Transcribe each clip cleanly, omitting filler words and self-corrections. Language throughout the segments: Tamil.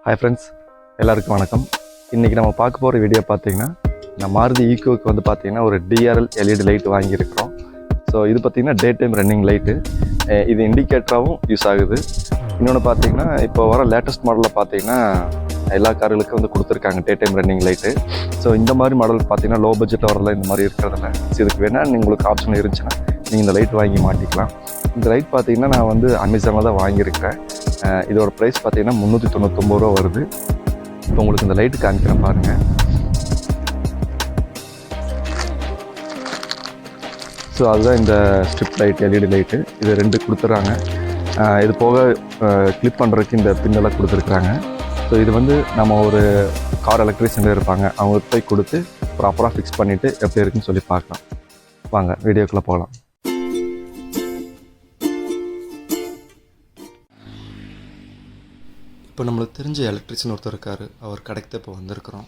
ஹாய் ஃப்ரெண்ட்ஸ், எல்லாருக்கும் வணக்கம். இன்றைக்கி நம்ம பார்க்க போகிற வீடியோ பார்த்தீங்கன்னா, நான் மாருதி ஈக்கோவுக்கு வந்து பார்த்தீங்கன்னா ஒரு DRL LED லைட் வாங்கியிருக்கிறோம். ஸோ இது பார்த்திங்கன்னா டே டைம் ரன்னிங் லைட்டு. இது இண்டிகேட்டராகவும் யூஸ் ஆகுது. இன்னொன்று பார்த்தீங்கன்னா, இப்போ வர லேட்டஸ்ட் மாடலில் பார்த்தீங்கன்னா எல்லா கார்களுக்கும் வந்து கொடுத்துருக்காங்க day time running light. So இந்த மாதிரி மாடல் பார்த்தீங்கன்னா லோ பட்ஜெட்டில் வரல இந்த மாதிரி இருக்கிறதில்ல. ஸோ இதுக்கு வேணால் உங்களுக்கு ஆப்ஷன் இருந்துச்சுன்னா நீங்கள் இந்த லைட் வாங்கி மாட்டிக்கலாம். இந்த லைட் பார்த்தீங்கன்னா நான் வந்து அமேசானில் தான் வாங்கியிருக்கிறேன். இதோட ப்ரைஸ் பார்த்தீங்கன்னா 399 ரூபா வருது. இப்போ உங்களுக்கு இந்த லைட்டு காமிக்கிறேன் பாருங்கள். ஸோ அதுதான் இந்த ஸ்ட்ரிப் லைட், LED லைட்டு. இது 2 கொடுத்துட்றாங்க. இது போக கிளிப் பண்ணுறதுக்கு இந்த பின்னெல்லாம் கொடுத்துருக்குறாங்க. ஸோ இது வந்து நம்ம ஒரு கார் எலக்ட்ரிஷியன் இருப்பாங்க, அவங்களுக்கு போய் கொடுத்து ப்ராப்பராக ஃபிக்ஸ் பண்ணிவிட்டு எப்படி இருக்குன்னு சொல்லி பார்க்கலாம். வாங்க வீடியோக்குள்ளே போகலாம். இப்போ நம்மளுக்கு தெரிஞ்ச எலக்ட்ரிஷியன் ஒருத்தர் இருக்கார். அவர் கடைக்கு இப்போ வந்திருக்கிறோம்.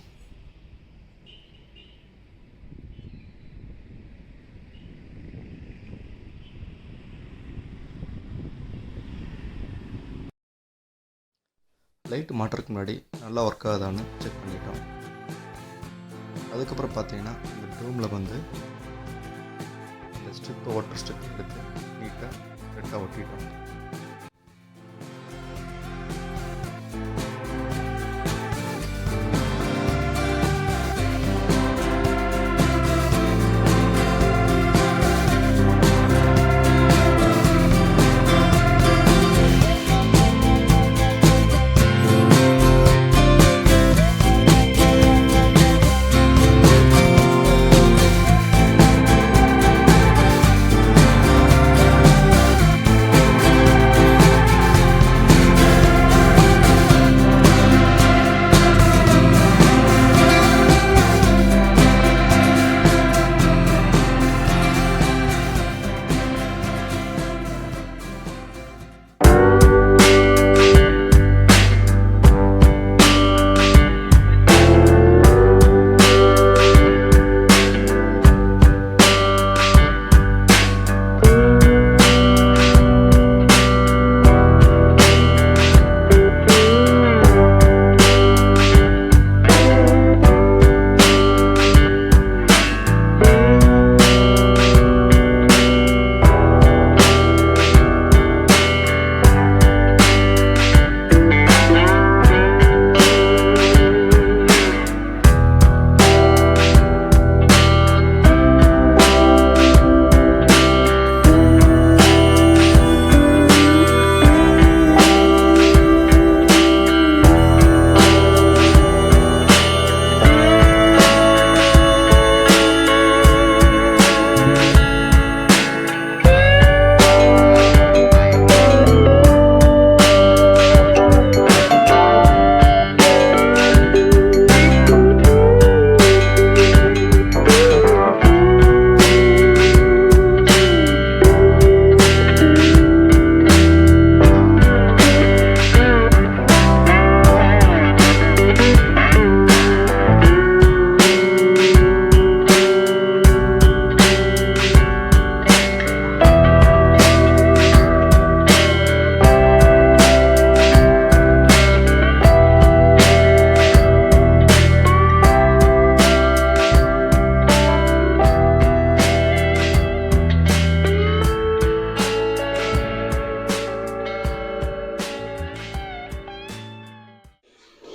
லைட்டு மாட்டுறதுக்கு முன்னாடி நல்லா ஒர்க் ஆகுதான்னு செக் பண்ணிட்டோம். அதுக்கப்புறம் பார்த்தீங்கன்னா இந்த டூமில் வந்து இந்த ஸ்ட்ரிப்பு, வாட்டர் ஸ்ட்ரிப் எடுத்து நீட்டாக ரெட்டாக ஒட்டிட்டோம்.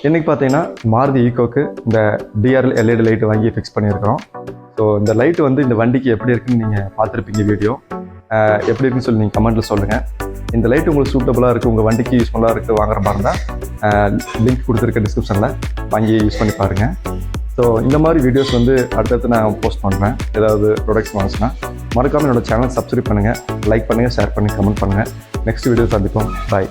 இன்றைக்கி பார்த்தீங்கன்னா மாருதி ஈக்கோக்கு இந்த DRL LED லைட்டு வாங்கி ஃபிக்ஸ் பண்ணியிருக்கிறோம். ஸோ இந்த லைட்டு வந்து இந்த வண்டிக்கு எப்படி இருக்குன்னு நீங்கள் பார்த்துருப்பீங்க. வீடியோ எப்படி இருக்குன்னு சொல்லி நீங்கள் கமெண்ட்டில் சொல்லுங்கள். இந்த லைட் உங்களுக்கு சூட்டபுளாக இருக்குது, உங்கள் வண்டிக்கு யூஸ்ஃபுல்லாக இருக்குது வாங்குற மாதிரி இருந்தால் லிங்க் கொடுத்துருக்க டிஸ்கிரிப்ஷனில் வாங்கி யூஸ் பண்ணி பாருங்கள். ஸோ இந்த மாதிரி வீடியோஸ் வந்து அடுத்தடுத்து நான் போஸ்ட் பண்ணுறேன். ஏதாவது ப்ராடக்ட்ஸ் வாங்கிச்சுன்னா மறக்காமல் என்னோடய சேனல் சப்ஸ்கிரைப் பண்ணுங்கள், லைக் பண்ணுங்கள், ஷேர் பண்ணி கமெண்ட் பண்ணுங்கள். நெக்ஸ்ட் வீடியோ சந்திப்போம். பாய்.